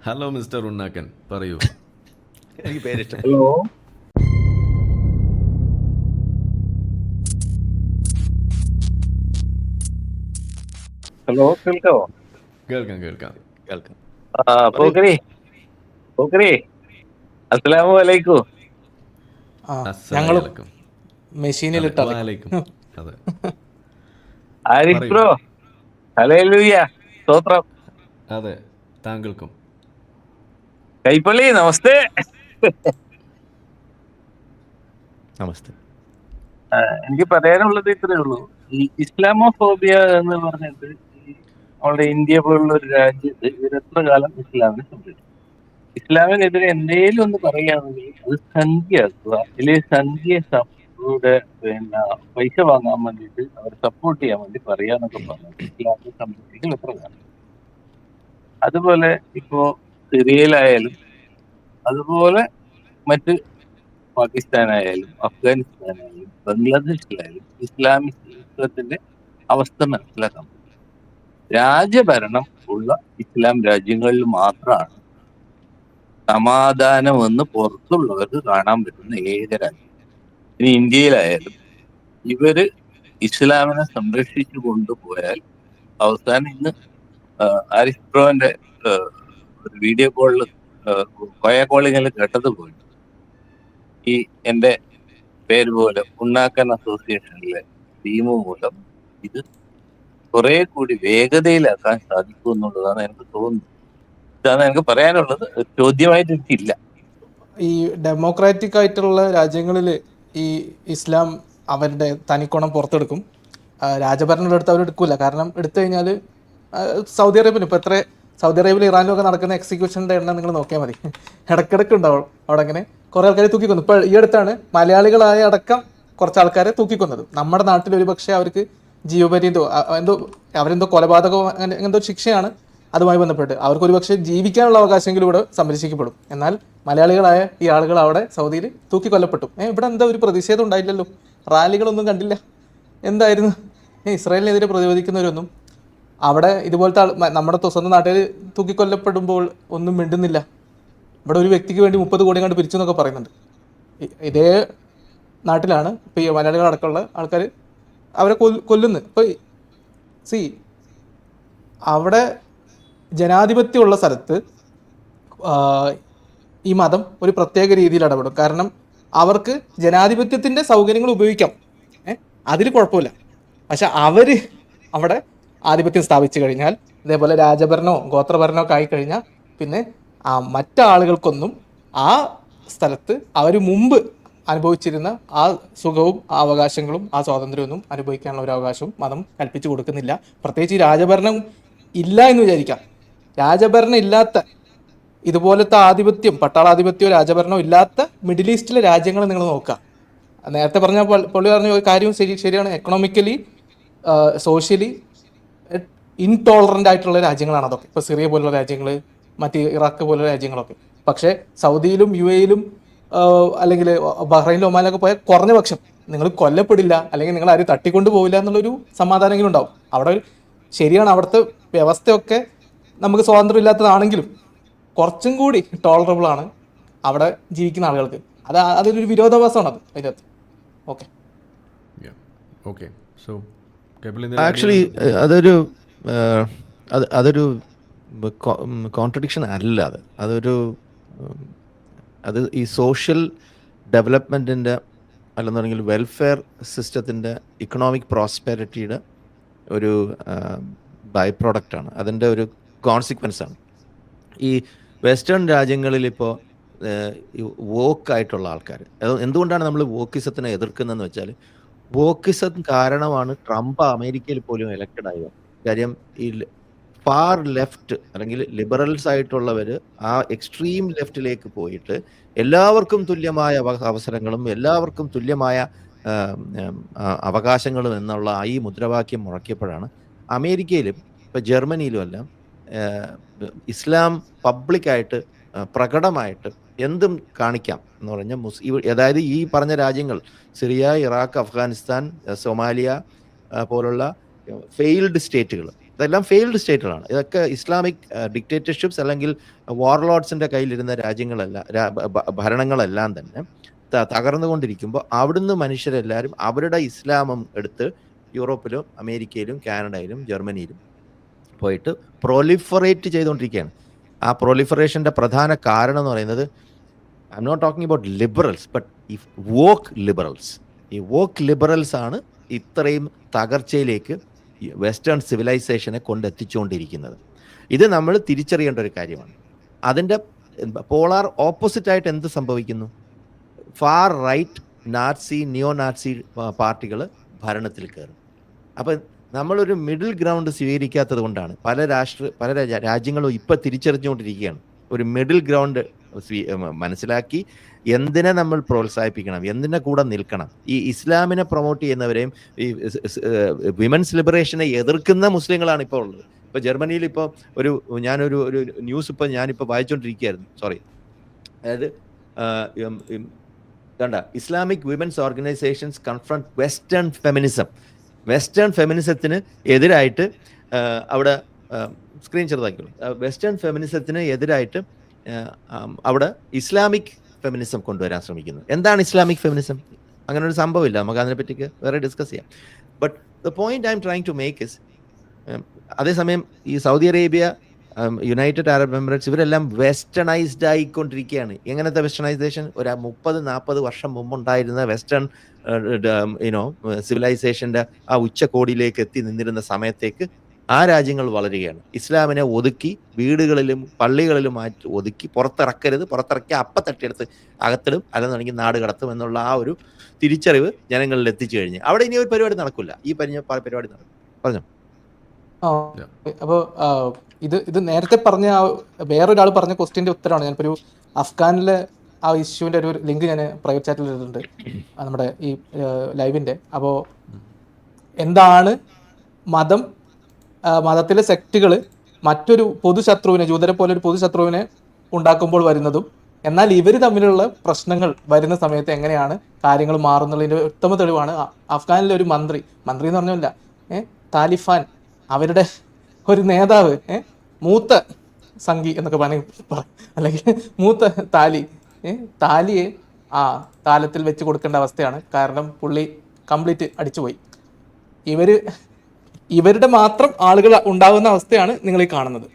Hello mister ഉണ്ണാക്കൻ, പറയൂ. എനിക്ക് പേരിഷ്ടം. Hello hello കേൾക്കാവോ? കേൾക്കാം കേൾക്കാം. കേൾക്കാം. പറയൂ. പോക്കരി പോക്കരി, അസ്സലാമു അലൈക്കും. ആ ഞങ്ങളും അസ്സലാമലൈക്കും. അതെ, മെഷീനിലിട്ടറിക്കും. വാലൈക്കും. അതെ, ആരിഫ് പറയൂ. ബ്രോ, ഹല്ലേലൂയ, സ്തോത്രം. അതെ, താങ്കൾക്കും. കൈപ്പള്ളി നമസ്തേ. നമസ്തേ. എനിക്ക് പറയാനുള്ളത് ഇത്രയേ ഉള്ളൂ. ഈ ഇസ്ലാമോഫോബിയ എന്ന് പറഞ്ഞിട്ട് ഈ നമ്മുടെ ഇന്ത്യ പോലുള്ള ഒരു രാജ്യത്ത് ഇവരെത്ര കാലം ഇസ്ലാമിനെ സംരക്ഷിച്ചു? ഇസ്ലാമിനെതിരെ എന്തെങ്കിലും ഒന്ന് പറയുകയാണെങ്കിൽ അത് സംഖ്യയാക്കുക, അല്ലെങ്കിൽ സംഖ്യയുടെ പിന്നെ പൈസ വാങ്ങാൻ വേണ്ടിയിട്ട് അവരെ സപ്പോർട്ട് ചെയ്യാൻ വേണ്ടി പറയാന്നൊക്കെ പറഞ്ഞിട്ട് ഇസ്ലാമിനെ സംരക്ഷിക്കൽ എത്ര കാലം. അതുപോലെ ഇപ്പോ സിറിയയിലായാലും അതുപോലെ മറ്റ് പാകിസ്ഥാനായാലും അഫ്ഗാനിസ്ഥാനായാലും ബംഗ്ലാദേശിലായാലും ഇസ്ലാമിസത്തിന്റെ അവസ്ഥ മനസ്സിലാക്കാൻ പറ്റും. രാജ്യഭരണം ഉള്ള ഇസ്ലാം രാജ്യങ്ങളിൽ മാത്രമാണ് സമാധാനമെന്ന് പുറത്തുള്ളവർക്ക് കാണാൻ പറ്റുന്ന ഏക രാജ്യം. ഇനി ഇന്ത്യയിലായാലും ഇവര് ഇസ്ലാമിനെ സംരക്ഷിച്ചു കൊണ്ടുപോയാൽ അവസാനം ഇന്ന് ആരിഫ് ബ്രോന്റെ ഒരു വീഡിയോ കോളിൽ കോയ കോളിങ്ങിൽ കേട്ടതുപോലെ ഈ എന്റെ പേര് പോലെ ഉണ്ണാക്കൻ അസോസിയേഷനിലെ ടീം മൂലം ഇത് കുറെ കൂടി വേഗതയിലാക്കാൻ സാധിക്കും എന്നുള്ളതാണ് എനിക്ക് തോന്നുന്നത്. ഇതാണ് എനിക്ക് പറയാനുള്ളത്. ചോദ്യമായിട്ട് എനിക്കില്ല. ഈ ഡെമോക്രാറ്റിക് ആയിട്ടുള്ള രാജ്യങ്ങളിൽ ഈ ഇസ്ലാം അവരുടെ തനിക്കുണം പുറത്തെടുക്കും. രാജഭരണം എടുത്ത് അവരെടുക്കില്ല. കാരണം എടുത്തു കഴിഞ്ഞാൽ സൗദി അറേബ്യയിൽ ഇപ്പോൾ സൗദി അറേബ്യയിൽ ഇറാനിലും ഒക്കെ നടക്കുന്ന എക്സിക്യൂഷൻ്റെ എണ്ണം നിങ്ങൾ നോക്കിയാൽ മതി. ഇടയ്ക്കിടയ്ക്ക് ഉണ്ടാവും അവിടെ അങ്ങനെ കുറേ ആൾക്കാരെ തൂക്കിക്കൊന്നു. ഇപ്പോൾ ഈ അടുത്താണ് മലയാളികളായ അടക്കം കുറച്ച് ആൾക്കാരെ തൂക്കിക്കൊന്നത്. നമ്മുടെ നാട്ടിൽ ഒരു പക്ഷേ അവർക്ക് ജീവപര്യന്തോ എന്തോ അവരെന്തോ കൊലപാതകമോ അങ്ങനെ എന്തോ ശിക്ഷയാണ് അതുമായി ബന്ധപ്പെട്ട്. അവർക്ക് ഒരു പക്ഷേ ജീവിക്കാനുള്ള അവകാശമെങ്കിലും ഇവിടെ സംരക്ഷിക്കപ്പെടും. എന്നാൽ മലയാളികളായ ഈ ആളുകൾ അവിടെ സൗദിയിൽ തൂക്കിക്കൊല്ലപ്പെട്ടു. ഇവിടെ എന്താ ഒരു പ്രതിഷേധം ഉണ്ടായില്ലല്ലോ, റാലികളൊന്നും കണ്ടില്ല. എന്തായിരുന്നു ഇസ്രായേലിനെതിരെ പ്രതിരോധിക്കുന്നവരൊന്നും അവിടെ ഇതുപോലത്തെ നമ്മുടെ സ്വന്തം നാട്ടിൽ തൂക്കിക്കൊല്ലപ്പെടുമ്പോൾ ഒന്നും മിണ്ടുന്നില്ല. ഇവിടെ ഒരു വ്യക്തിക്ക് വേണ്ടി 30 കോടി കണ്ട് പിരിച്ചു എന്നൊക്കെ പറയുന്നുണ്ട്. ഇതേ നാട്ടിലാണ് ഇപ്പോൾ ഈ മലയാളികളടക്കമുള്ള ആൾക്കാർ അവരെ കൊല്ലുന്നു. ഇപ്പോൾ സി അവിടെ ജനാധിപത്യമുള്ള സ്ഥലത്ത് ഈ മതം ഒരു പ്രത്യേക രീതിയിൽ ഇടപെടും. കാരണം അവർക്ക് ജനാധിപത്യത്തിൻ്റെ സൗകര്യങ്ങൾ ഉപയോഗിക്കാം, അതിൽ കുഴപ്പമില്ല. പക്ഷെ അവർ അവിടെ ആധിപത്യം സ്ഥാപിച്ചു കഴിഞ്ഞാൽ, ഇതേപോലെ രാജഭരണമോ ഗോത്രഭരണമോ ഒക്കെ ആയിക്കഴിഞ്ഞാൽ പിന്നെ മറ്റാളുകൾക്കൊന്നും ആ സ്ഥലത്ത് അവർ മുമ്പ് അനുഭവിച്ചിരുന്ന ആ സുഖവും ആ അവകാശങ്ങളും ആ സ്വാതന്ത്ര്യമൊന്നും അനുഭവിക്കാനുള്ള ഒരു അവകാശവും മതം കൽപ്പിച്ചു കൊടുക്കുന്നില്ല. പ്രത്യേകിച്ച് ഈ രാജഭരണം ഇല്ല എന്ന് വിചാരിക്കാം. രാജഭരണം ഇല്ലാത്ത ഇതുപോലത്തെ ആധിപത്യം, പട്ടാളാധിപത്യമോ രാജഭരണമോ ഇല്ലാത്ത മിഡിൽ ഈസ്റ്റിലെ രാജ്യങ്ങൾ നിങ്ങൾ നോക്കുക. നേരത്തെ പറഞ്ഞ പുള്ളി പറഞ്ഞ ഒരു കാര്യവും ശരിയാണ്. എക്കണോമിക്കലി സോഷ്യലി ഇൻടോളറൻ്റ് ആയിട്ടുള്ള രാജ്യങ്ങളാണ് അതൊക്കെ. ഇപ്പോൾ സിറിയ പോലുള്ള രാജ്യങ്ങൾ, മറ്റ് ഇറാഖ് പോലുള്ള രാജ്യങ്ങളൊക്കെ. പക്ഷേ സൗദിയിലും UAE-യിലും അല്ലെങ്കിൽ ബഹ്റൈനിലും ഒമാനിലൊക്കെ പോയാൽ കുറഞ്ഞ പക്ഷം നിങ്ങൾ കൊല്ലപ്പെടില്ല, അല്ലെങ്കിൽ നിങ്ങൾ ആരും തട്ടിക്കൊണ്ട് പോവില്ല എന്നുള്ളൊരു സമാധാനമെങ്കിലും ഉണ്ടാവും. അവിടെ ശരിയാണ്, അവിടുത്തെ വ്യവസ്ഥയൊക്കെ നമുക്ക് സ്വാതന്ത്ര്യം ഇല്ലാത്തതാണെങ്കിലും കുറച്ചും കൂടി ടോളറബിൾ ആണ് അവിടെ ജീവിക്കുന്ന ആളുകൾക്ക്. അതൊരു വിരോധാഭാസമാണ് അതിൻ്റെ അകത്ത്. ഓക്കെ ഓക്കെ, സോ ആക്ച്വലി അതൊരു അതൊരു കോൺട്രഡിക്ഷൻ അല്ല. അത് ഈ സോഷ്യൽ ഡെവലപ്മെൻറ്റിൻ്റെ അല്ലെന്നുണ്ടെങ്കിൽ വെൽഫെയർ സിസ്റ്റത്തിൻ്റെ ഇക്കണോമിക് പ്രോസ്പെരിറ്റിയുടെ ഒരു ബൈ പ്രോഡക്റ്റാണ്, അതിൻ്റെ ഒരു കോൺസിക്വൻസാണ്. ഈ വെസ്റ്റേൺ രാജ്യങ്ങളിലിപ്പോൾ ഈ വോക്കായിട്ടുള്ള ആൾക്കാർ, എന്തുകൊണ്ടാണ് നമ്മൾ വോക്കിസത്തിനെ എതിർക്കുന്നതെന്ന് വെച്ചാൽ, വോക്കിസം കാരണമാണ് ട്രംപ് അമേരിക്കയിൽ പോലും എലക്റ്റഡ് ആയത്. കാര്യം ഈ ഫാർ ലെഫ്റ്റ് അല്ലെങ്കിൽ ലിബറൽസ് ആയിട്ടുള്ളവർ ആ എക്സ്ട്രീം ലെഫ്റ്റിലേക്ക് പോയിട്ട് എല്ലാവർക്കും തുല്യമായ അവസരങ്ങളും എല്ലാവർക്കും തുല്യമായ അവകാശങ്ങളും എന്നുള്ള ഈ മുദ്രാവാക്യം മുഴക്കിയപ്പോഴാണ് അമേരിക്കയിലും ഇപ്പം ജർമ്മനിയിലും എല്ലാം ഇസ്ലാം പബ്ലിക്കായിട്ട് പ്രകടമായിട്ട് എന്തും കാണിക്കാം എന്ന് പറഞ്ഞാൽ അതായത് ഈ പറഞ്ഞ രാജ്യങ്ങൾ സിറിയ, ഇറാഖ്, അഫ്ഗാനിസ്ഥാൻ, സൊമാലിയ പോലുള്ള ഫെയിൽഡ് സ്റ്റേറ്റുകൾ, ഇതെല്ലാം ഫെയിൽഡ് സ്റ്റേറ്റുകളാണ്. ഇതൊക്കെ ഇസ്ലാമിക് ഡിക്റ്റേറ്റർഷിപ്സ് അല്ലെങ്കിൽ വാർലോഡ്സിൻ്റെ കയ്യിലിരുന്ന ഭരണങ്ങളെല്ലാം തന്നെ തകർന്നുകൊണ്ടിരിക്കുമ്പോൾ അവിടുന്ന് മനുഷ്യരെല്ലാവരും അവരുടെ ഇസ്ലാമം എടുത്ത് യൂറോപ്പിലും അമേരിക്കയിലും കാനഡയിലും ജർമ്മനിയിലും പോയിട്ട് പ്രൊലിഫറേറ്റ് ചെയ്തുകൊണ്ടിരിക്കുകയാണ്. ആ പ്രൊലിഫറേഷൻ്റെ പ്രധാന കാരണം എന്ന് പറയുന്നത്, I am not talking about liberals but ഈ വോക്ക് ലിബറൽസ്. ഈ വോക്ക് ലിബറൽസ് ആണ് ഇത്രയും തകർച്ചയിലേക്ക് വെസ്റ്റേൺ സിവിലൈസേഷനെ കൊണ്ടെത്തിച്ചുകൊണ്ടിരിക്കുന്നത്. ഇത് നമ്മൾ തിരിച്ചറിയേണ്ട ഒരു കാര്യമാണ്. അതിൻ്റെ പോളാർ ഓപ്പോസിറ്റായിട്ട് എന്ത് സംഭവിക്കുന്നു? ഫാർ റൈറ്റ് നാസി നിയോ നാസി പാർട്ടികൾ ഭരണത്തിൽ കയറും. അപ്പം നമ്മളൊരു മിഡിൽ ഗ്രൗണ്ട് സ്വീകരിക്കാത്തത് കൊണ്ടാണ് പല രാജ്യങ്ങളും ഇപ്പം തിരിച്ചറിഞ്ഞുകൊണ്ടിരിക്കുകയാണ്. ഒരു മിഡിൽ ഗ്രൗണ്ട് മനസ്സിലാക്കി എന്തിനെ നമ്മൾ പ്രോത്സാഹിപ്പിക്കണം, എന്തിനെ കൂടെ നിൽക്കണം. ഈ ഇസ്ലാമിനെ പ്രൊമോട്ട് ചെയ്യുന്നവരെയും ഈ വിമൻസ് ലിബറേഷനെ എതിർക്കുന്ന മുസ്ലിങ്ങളാണ് ഇപ്പോൾ ഉള്ളത്. ഇപ്പോൾ ജർമ്മനിയിൽ ഇപ്പോൾ ഞാനൊരു ന്യൂസ് ഞാനിപ്പോൾ വായിച്ചുകൊണ്ടിരിക്കുകയായിരുന്നു. അതായത് കണ്ട, Islamic women's organisations confront western ഫെമിനിസത്തിന് എതിരായിട്ട് അവിടെ സ്ക്രീൻ ചെറുതാക്കിയുള്ളൂ. വെസ്റ്റേൺ ഫെമിനിസത്തിന് എതിരായിട്ട് അവിടെ ഇസ്ലാമിക് ഫെമിനിസം കൊണ്ടുവരാൻ ശ്രമിക്കുന്നു. എന്താണ് ഇസ്ലാമിക് ഫെമിനിസം? അങ്ങനെ ഒരു സംഭവമില്ല. നമുക്ക് അതിനെപ്പറ്റിക്ക് വേറെ ഡിസ്കസ് ചെയ്യാം. But the point I am trying to make is, അതേസമയം ഈ Saudi Arabia, United Arab Emirates ഇവരെല്ലാം വെസ്റ്റേണൈസ്ഡ് ആയിക്കൊണ്ടിരിക്കുകയാണ്. എങ്ങനത്തെ വെസ്റ്റേണൈസേഷൻ? ഒരു 30-40 വർഷം മുമ്പുണ്ടായിരുന്ന വെസ്റ്റേൺ സിവിലൈസേഷൻ്റെ ആ ഉച്ചകോടിയിലേക്ക് എത്തി നിന്നിരുന്ന സമയത്തേക്ക് ആ രാജ്യങ്ങൾ വളരുകയാണ്. ഇസ്ലാമിനെ ഒതുക്കി വീടുകളിലും പള്ളികളിലും മാറ്റി ഒതുക്കി പുറത്തിറക്കി അപ്പം തട്ടിയെടുത്ത് അകത്തിടും, അല്ലെന്നുണ്ടെങ്കിൽ നാട് കടത്തും എന്നുള്ള ആ ഒരു തിരിച്ചറിവ് ജനങ്ങളിൽ എത്തിച്ചു കഴിഞ്ഞ് അവിടെ ഇനി ഒരു പരിപാടി നടക്കില്ല. ഈ പരിപാടി നടക്കും. പറഞ്ഞോ. അപ്പോൾ ഇത് നേരത്തെ പറഞ്ഞ വേറൊരാൾ പറഞ്ഞ ക്വസ്റ്റ്യൻ്റെ ഉത്തരമാണ്. ഞാനിപ്പോൾ ഒരു അഫ്ഗാനിലെ ആ ഇഷ്യൂവിൻ്റെ ഒരു ലിങ്ക് ഞാൻ പ്രൈവറ്റ് ചാറ്റിൽ ഇട്ടിട്ടുണ്ട് നമ്മുടെ ഈ ലൈവിൻ്റെ. അപ്പോൾ എന്താണ് മതത്തിലെ സെക്റ്റുകൾ മറ്റൊരു പൊതുശത്രുവിനെ, ജൂതരെ പോലെ ഒരു പൊതുശത്രുവിനെ ഉണ്ടാക്കുമ്പോൾ വരുന്നതും, എന്നാൽ ഇവർ തമ്മിലുള്ള പ്രശ്നങ്ങൾ വരുന്ന സമയത്ത് എങ്ങനെയാണ് കാര്യങ്ങൾ മാറുന്നുള്ളതിൻ്റെ ഉത്തമ തെളിവാണ് അഫ്ഗാനിലെ ഒരു മന്ത്രി എന്ന് പറഞ്ഞല്ല, താലിബാൻ അവരുടെ ഒരു നേതാവ്, മൂത്ത സംഘി എന്നൊക്കെ പറയും, അല്ലെങ്കിൽ മൂത്ത താലിയെ താലത്തിൽ വെച്ച് കൊടുക്കേണ്ട അവസ്ഥയാണ്. കാരണം പുള്ളി കംപ്ലീറ്റ് അടിച്ചുപോയി. ഇവരുടെ മാത്രം ആളുകൾ ഉണ്ടാകുന്ന അവസ്ഥയാണ് നിങ്ങൾ ഈ കാണുന്നത്.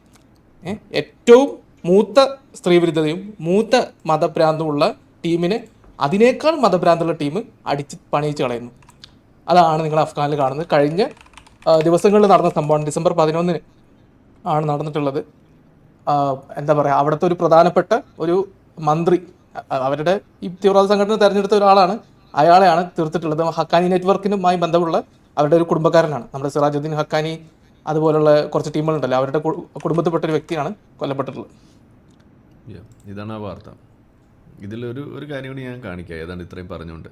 ഏറ്റവും മൂത്ത സ്ത്രീവിരുദ്ധതയും മൂത്ത മതഭ്രാന്തമുള്ള ടീമിനെ അതിനേക്കാൾ മതഭ്രാന്തുള്ള ടീം അടിച്ച് പണിയിച്ച് കളയുന്നു. അതാണ് നിങ്ങൾ അഫ്ഗാനിൽ കാണുന്നത്. കഴിഞ്ഞ ദിവസങ്ങളിൽ നടന്ന സംഭവമാണ്. ഡിസംബർ 11 ആണ് നടന്നിട്ടുള്ളത്. എന്താ പറയുക, അവിടുത്തെ ഒരു പ്രധാനപ്പെട്ട ഒരു മന്ത്രി, അവരുടെ ഈ തീവ്രവാദ സംഘടന തിരഞ്ഞെടുത്ത ഒരാളാണ്, അയാളെയാണ് തീർത്തിട്ടുള്ളത്. ഹക്കാനി നെറ്റ്വർക്കിനുമായി ബന്ധമുള്ള അവരുടെ ഒരു കുടുംബക്കാരനാണ്. നമ്മുടെ സിറാജുദ്ദീൻ ഹക്കാനി അതുപോലുള്ള കുറച്ച് ടീമുകളുണ്ടല്ലോ, അവരുടെ കുടുംബത്തിൽപ്പെട്ട ഒരു വ്യക്തിയാണ് കൊല്ലപ്പെട്ടിട്ടുള്ളത്. ഇതാണ് ആ വാർത്ത. ഇതിലൊരു കാര്യം കൂടി ഞാൻ കാണിക്കാം, ഏതാണ്ട് ഇത്രയും പറഞ്ഞുകൊണ്ട്,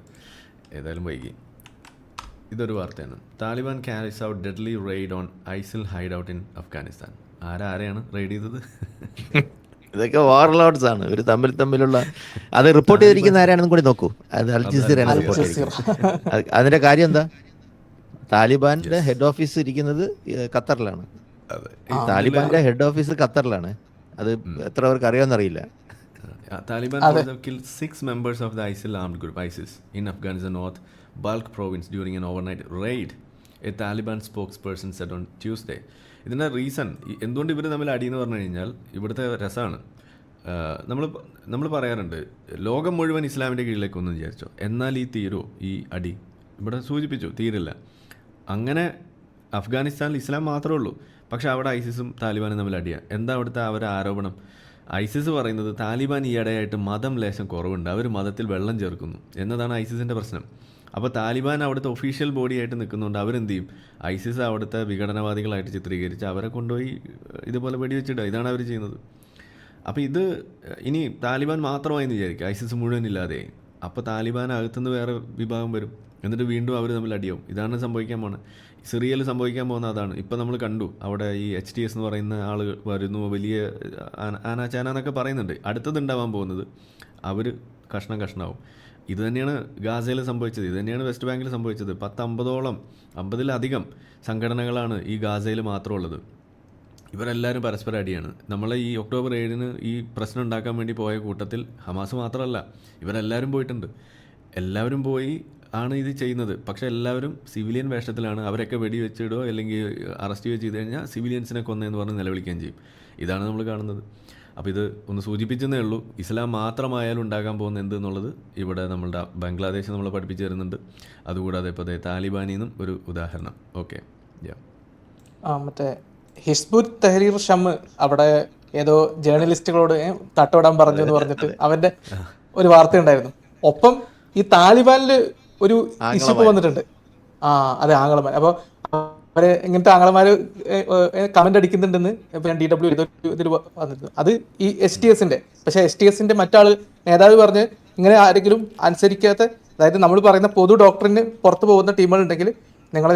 ഏതായാലും വൈകി. ഇതൊരു വാർത്തയാണ്. Taliban carries out deadly raid on ISIL hideout in Afghanistan. ആരെയാണ് റെയ്ഡ് ചെയ്തത്? ഇതൊക്കെ വാർലോഡ്സ് ആണ്. ഇവർ തമ്മിലുള്ള അത് റിപ്പോർട്ട് ചെയ്തിരിക്കുന്ന ആരാണെന്നും കൂടി നോക്കൂ. അത് അൽ ജസീറയാണ് റിപ്പോർട്ട് ചെയ്തിരിക്കുന്നത്. അതിന്റെ കാര്യം എന്താ? താലിബാന്റെ ഹെഡ് ഓഫീസ് ഇരിക്കുന്നത് ഖത്തറിലാണ്. താലിബാന്റെ ഹെഡ് ഓഫീസ് ഖത്തറിലാണ്. അത് എത്ര പേർക്ക് അറിയാമെന്നറിയില്ല. Taliban killed 6 members of the ISIL armed group ISIS in Afghanistan North Balkh province during an overnight raid, a Taliban spokesperson said on Tuesday. ഇതിൻ്റെ റീസൺ എന്തുകൊണ്ട് ഇവർ തമ്മിൽ അടിയെന്ന് പറഞ്ഞു കഴിഞ്ഞാൽ ഇവിടുത്തെ രസമാണ്. നമ്മൾ പറയാറുണ്ട് ലോകം മുഴുവൻ ഇസ്ലാമിൻ്റെ കീഴിലേക്കൊന്നും വിചാരിച്ചോ, എന്നാൽ ഈ അടി ഇവിടെ സൂചിപ്പിച്ചു തീരില്ല. അങ്ങനെ അഫ്ഗാനിസ്ഥാനിൽ ഇസ്ലാം മാത്രമേ ഉള്ളൂ, പക്ഷേ അവിടെ ഐസിസും താലിബാനും തമ്മിൽ അടിയാണ്. എന്താ അവിടുത്തെ അവരുടെ ആരോപണം? ഐസിസ് പറയുന്നത് താലിബാൻ ഈയിടെയായിട്ട് മതം ലേശം കുറവുണ്ട്, അവർ മതത്തിൽ വെള്ളം ചേർക്കുന്നു എന്നതാണ് ഐസിസിൻ്റെ പ്രശ്നം. അപ്പോൾ താലിബാൻ അവിടുത്തെ ഒഫീഷ്യൽ ബോഡിയായിട്ട് നിൽക്കുന്നുണ്ട്. അവരെന്ത് ചെയ്യും? ഐസിസ് അവിടുത്തെ വിഘടനവാദികളായിട്ട് ചിത്രീകരിച്ച് അവരെ കൊണ്ടുപോയി ഇതുപോലെ വെടിവെച്ചിടുക. ഇതാണ് അവർ ചെയ്യുന്നത്. അപ്പോൾ ഇത് ഇനി താലിബാൻ മാത്രമായെന്ന് വിചാരിക്കുക, ഐസിസ് മുഴുവൻ ഇല്ലാതെ. അപ്പോൾ താലിബാൻ അകത്തുനിന്ന് വേറെ വിഭാഗം വരും, എന്നിട്ട് വീണ്ടും അവർ തമ്മിൽ അടിയാവും. ഇതാണ് സംഭവിക്കാൻ പോകുന്നത്. സിറിയയിൽ സംഭവിക്കാൻ പോകുന്ന അതാണ്. ഇപ്പം നമ്മൾ കണ്ടു, അവിടെ ഈ HTS എന്ന് പറയുന്ന ആൾ വരുന്നു, വലിയ ആനാചാന എന്നൊക്കെ പറയുന്നുണ്ട്. അടുത്തത് ഉണ്ടാവാൻ പോകുന്നത് അവർ കഷ്ണമാവും. ഇത് തന്നെയാണ് ഗാസയിൽ സംഭവിച്ചത്, ഇത് തന്നെയാണ് വെസ്റ്റ് ബാങ്കിൽ സംഭവിച്ചത്. 50-50ലധികം സംഘടനകളാണ് ഈ ഗാസയിൽ മാത്രമുള്ളത്. ഇവരെല്ലാവരും പരസ്പരം അടിയാണ്. നമ്മളെ ഈ ഒക്ടോബർ 7-ന് ഈ പ്രശ്നം ഉണ്ടാക്കാൻ വേണ്ടി പോയ കൂട്ടത്തിൽ ഹമാസ് മാത്രമല്ല, ഇവരെല്ലാവരും പോയിട്ടുണ്ട്. എല്ലാവരും പോയി ആണ് ഇത് ചെയ്യുന്നത്. പക്ഷേ എല്ലാവരും സിവിലിയൻ വേഷത്തിലാണ്. അവരൊക്കെ വെടിവെച്ചിടുകയോ അല്ലെങ്കിൽ അറസ്റ്റ് ചെയ്യുകയോ ചെയ്ത് കഴിഞ്ഞാൽ സിവിലിയൻസിനെ കൊന്നതെന്ന് പറഞ്ഞ് നിലവിളിക്കുകയും ചെയ്യും. ഇതാണ് നമ്മൾ കാണുന്നത്. അപ്പോൾ ഇത് ഒന്ന് സൂചിപ്പിച്ചതേ ഉള്ളൂ. ഇസ്ലാം മാത്രമായാലും ഉണ്ടാകാൻ പോകുന്ന എന്ത് എന്നുള്ളത് ഇവിടെ നമ്മളുടെ ബംഗ്ലാദേശ് നമ്മളെ പഠിപ്പിച്ചു തരുന്നുണ്ട്. അതുകൂടാതെ ഇപ്പോൾ താലിബാനിൽ നിന്നും ഒരു ഉദാഹരണം. ഓക്കെ, മറ്റേ ഹിസ്ബുൽ തഹരീർ ഷം അവിടെ ഏതോ ജേർണലിസ്റ്റുകളോട് തട്ടോടാൻ പറഞ്ഞു എന്ന് പറഞ്ഞിട്ട് അവന്റെ ഒരു വാർത്ത ഉണ്ടായിരുന്നു. ഒപ്പം ഈ താലിബാനിൽ ഒരു ഇഷ്യൂ വന്നിട്ടുണ്ട്. അതെ, ആംഗ്ലമാർ. അപ്പോൾ അവര് ഇങ്ങനത്തെ ആംഗ്ലമാര് കമന്റ് അടിക്കുന്നുണ്ടെന്ന് ഇപ്പൊ ഞാൻ DW ഇതിൽ വന്നിരുന്നു. അത് ഈ STSന്റെ, പക്ഷെ STSന്റെ മറ്റാള് നേതാവ് പറഞ്ഞ് ഇങ്ങനെ ആരെങ്കിലും അനുസരിക്കാത്ത, അതായത് നമ്മൾ പറയുന്ന പൊതു ഡോക്ടറിന് പുറത്ത് പോകുന്ന ടീമുകളുണ്ടെങ്കിൽ നിങ്ങളെ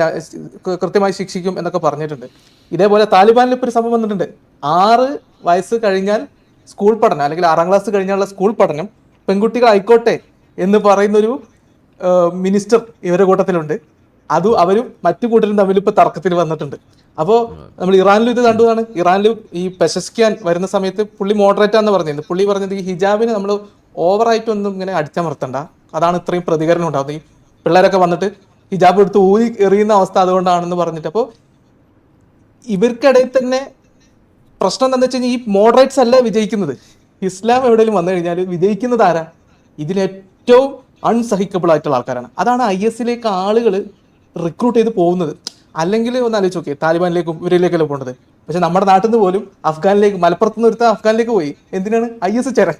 കൃത്യമായി ശിക്ഷിക്കും എന്നൊക്കെ പറഞ്ഞിട്ടുണ്ട്. ഇതേപോലെ താലിബാനിൽ ഇപ്പോൾ ഒരു സംഭവം വന്നിട്ടുണ്ട്. 6 വയസ്സ് കഴിഞ്ഞാൽ സ്കൂൾ പഠനം, അല്ലെങ്കിൽ 6ാം ക്ലാസ് കഴിഞ്ഞാലുള്ള സ്കൂൾ പഠനം പെൺകുട്ടികൾ ആയിക്കോട്ടെ എന്ന് പറയുന്നൊരു മിനിസ്റ്റർ ഇവരുടെ കൂട്ടത്തിലുണ്ട്. അവരും മറ്റു കൂട്ടരും തമ്മിൽ ഇപ്പോൾ തർക്കത്തിൽ വന്നിട്ടുണ്ട്. അപ്പോൾ നമ്മൾ ഇറാനിലും ഇത് കണ്ടതാണ്. ഇറാനിൽ ഈ പെഷസ്ക്യാൻ വരുന്ന സമയത്ത് പുള്ളി മോഡറേറ്റാന്ന് പറഞ്ഞിരുന്നു. പുള്ളി പറഞ്ഞത് ഈ ഹിജാബിന് നമ്മൾ ഓവറായിട്ടൊന്നും ഇങ്ങനെ അടിച്ചമർത്തണ്ട, അതാണ് ഇത്രയും പ്രതികരണം ഉണ്ടാകുന്നത്. ഈ പിള്ളേരൊക്കെ വന്നിട്ട് ഹിജാബ് എടുത്ത് ഊരി എറിയുന്ന അവസ്ഥ അതുകൊണ്ടാണെന്ന് പറഞ്ഞിട്ട്. അപ്പോൾ ഇവർക്കിടയിൽ തന്നെ പ്രശ്നം എന്താണെന്ന് വെച്ച് കഴിഞ്ഞാൽ ഈ മോഡറേറ്റ്സ് അല്ല വിജയിക്കുന്നത്. ഇസ്ലാം എവിടെയെങ്കിലും വന്നു കഴിഞ്ഞാൽ വിജയിക്കുന്നത് ആരാ? ഇതിലേറ്റവും അൺസഹിക്കബിൾ ആയിട്ടുള്ള ആൾക്കാരാണ്. അതാണ് IS-ലേക്ക് ആളുകൾ റിക്രൂട്ട് ചെയ്ത് പോകുന്നത്. അല്ലെങ്കിൽ ഒന്ന് ആലോചിച്ച് നോക്കിയേ, താലിബാനിലേക്കും ഇവരിലേക്കല്ലേ പോകുന്നത്. പക്ഷെ നമ്മുടെ നാട്ടിൽ നിന്ന് പോലും അഫ്ഗാനിലേക്ക്, മലപ്പുറത്ത് നിന്ന് ഒരുത്ത അഫ്ഗാനിലേക്ക് പോയി. എന്തിനാണ്? IS ചേരാൻ.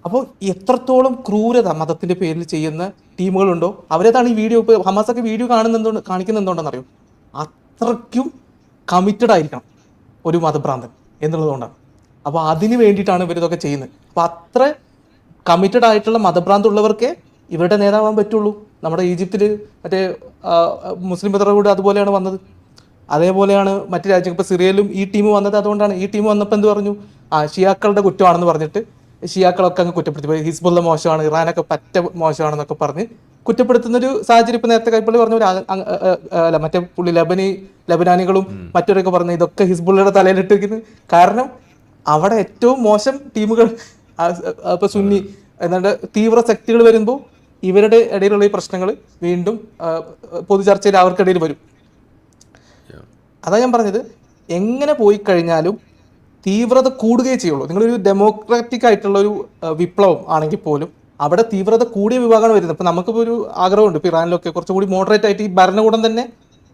അപ്പോൾ എത്രത്തോളം ക്രൂരത മതത്തിന്റെ പേരിൽ ചെയ്യുന്ന ടീമുകളുണ്ടോ അവരേതാണ് ഈ വീഡിയോ. ഇപ്പോൾ ഹമാസൊക്കെ വീഡിയോ കാണിക്കുന്ന എന്തുകൊണ്ടെന്നറിയോ? അത്രയ്ക്കും കമ്മിറ്റഡ് ആയിരിക്കണം ഒരു മതഭ്രാന്തൻ എന്നുള്ളതുകൊണ്ടാണ്. അപ്പോൾ അതിന് വേണ്ടിയിട്ടാണ് ഇവരിതൊക്കെ ചെയ്യുന്നത്. അപ്പോൾ അത്ര കമ്മിറ്റഡ് ആയിട്ടുള്ള മതഭ്രാന്തം ഉള്ളവർക്കേ ഇവരുടെ നേതാവാൻ പറ്റുള്ളൂ. നമ്മുടെ ഈജിപ്തിൽ മറ്റേ മുസ്ലിം ബ്രദർഹുഡ് അതുപോലെയാണ് വന്നത്. അതേപോലെയാണ് മറ്റു രാജ്യങ്ങൾ. ഇപ്പോൾ സിറിയയിലും ഈ ടീം വന്നത് അതുകൊണ്ടാണ്. ഈ ടീം വന്നപ്പോൾ എന്ത് പറഞ്ഞു? ഷിയാക്കളുടെ കുറ്റമാണെന്ന് പറഞ്ഞിട്ട് ഷിയാക്കളൊക്കെ അങ്ങ് കുറ്റപ്പെടുത്തി. ഹിസ്ബുള്ള മോശമാണ്, ഇറാനൊക്കെ പറ്റ മോശമാണെന്നൊക്കെ പറഞ്ഞ് കുറ്റപ്പെടുത്തുന്നൊരു സാഹചര്യം ഇപ്പം നേരത്തെ കൈപ്പള്ളി പറഞ്ഞ അല്ല, മറ്റേ പുള്ളി ലബനാനികളും മറ്റവരൊക്കെ പറഞ്ഞ ഇതൊക്കെ ഹിസ്ബുള്ളയുടെ തലയിലിട്ടിരിക്കുന്നത്. കാരണം അവിടെ ഏറ്റവും മോശം ടീമുകൾ ഇപ്പൊ സുന്നി എന്നിട്ട് തീവ്ര ശക്തികൾ വരുമ്പോൾ ഇവരുടെ ഇടയിലുള്ള ഈ പ്രശ്നങ്ങൾ വീണ്ടും പൊതുചർച്ചയിൽ അവർക്കിടയിൽ വരും. അതാ ഞാൻ പറഞ്ഞത്, എങ്ങനെ പോയി കഴിഞ്ഞാലും തീവ്രത കൂടുകയേ ചെയ്യുള്ളൂ. നിങ്ങളൊരു ഡെമോക്രാറ്റിക് ആയിട്ടുള്ള ഒരു വിപ്ലവം ആണെങ്കിൽ പോലും അവിടെ തീവ്രത കൂടിയ വിഭാഗമാണ് വരുന്നത്. ഇപ്പം നമുക്കിപ്പോൾ ഒരു ആഗ്രഹമുണ്ട്, ഇപ്പോൾ ഇറാനിലൊക്കെ കുറച്ചുകൂടി മോഡറേറ്റ് ആയിട്ട് ഈ ഭരണകൂടം തന്നെ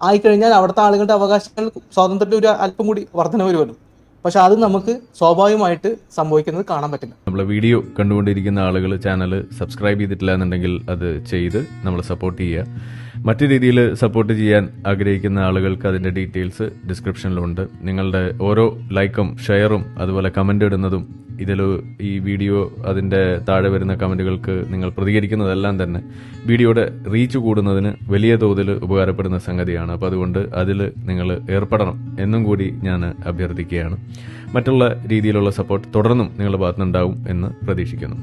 ആയിക്കഴിഞ്ഞാൽ അവിടുത്തെ ആളുകളുടെ അവകാശങ്ങൾ, സ്വാതന്ത്ര്യത്തിൽ ഒരു അല്പം കൂടി വർധന വരുമല്ലോ. പക്ഷെ അത് നമുക്ക് സ്വാഭാവികമായിട്ട് സംഭവിക്കുന്നത് കാണാൻ പറ്റില്ല. നമ്മളെ വീഡിയോ കണ്ടുകൊണ്ടിരിക്കുന്ന ആളുകൾ ചാനൽ സബ്സ്ക്രൈബ് ചെയ്തിട്ടില്ല എന്നുണ്ടെങ്കിൽ അത് ചെയ്ത് നമ്മളെ സപ്പോർട്ട് ചെയ്യുക. മറ്റു രീതിയിൽ സപ്പോർട്ട് ചെയ്യാൻ ആഗ്രഹിക്കുന്ന ആളുകൾക്ക് അതിൻ്റെ ഡീറ്റെയിൽസ് ഡിസ്ക്രിപ്ഷനിലുണ്ട്. നിങ്ങളുടെ ഓരോ ലൈക്കും ഷെയറും അതുപോലെ കമൻ്റ് ഇടുന്നതും ഇതിൽ ഈ വീഡിയോ അതിൻ്റെ താഴെ വരുന്ന കമൻറ്റുകൾക്ക് നിങ്ങൾ പ്രതികരിക്കുന്നതെല്ലാം തന്നെ വീഡിയോയുടെ റീച്ച് കൂടുന്നതിന് വലിയ തോതിൽ ഉപകാരപ്പെടുന്ന സംഗതിയാണ്. അപ്പോൾ അതുകൊണ്ട് അതിൽ നിങ്ങൾ ഏർപ്പെടണം എന്നും കൂടി ഞാൻ അഭ്യർത്ഥിക്കുകയാണ്. മറ്റുള്ള രീതിയിലുള്ള സപ്പോർട്ട് തുടർന്നും നിങ്ങളുടെ ഭാഗത്തുനിന്നുണ്ടാവും എന്ന് പ്രതീക്ഷിക്കുന്നു.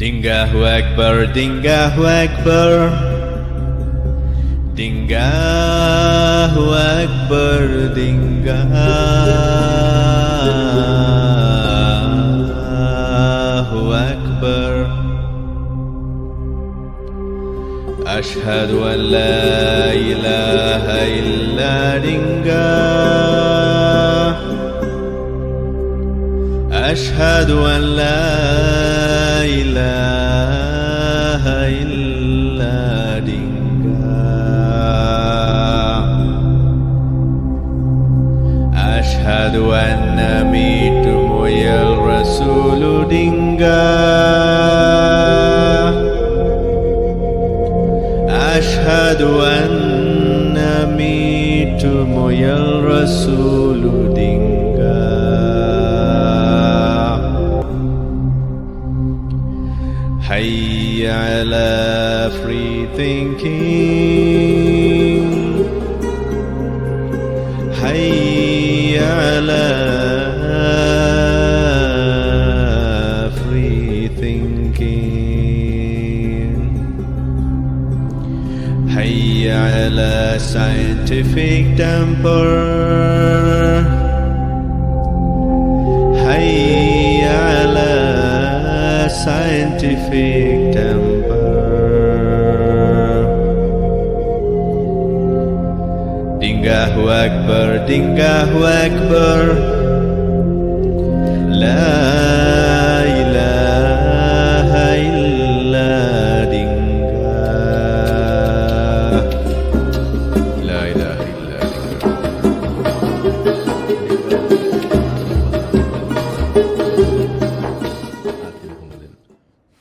Dingahu Akbar, Dingahu Akbar, Dingahu Akbar, Dingahu Akbar. Ashhadu an la ilaha illa Dingah. Ashhadu an la ilaha illa Dingah. Ashhadu anna mitu moyal rasulu Dingah. Ashhadu anna mitu moyal rasulu Dingah. Hayya ala free thinking. Hayya ala free thinking. Hayya ala scientific temper. Hayya ala scientific temper. Dingahu Akbar, Dingahu Akbar. La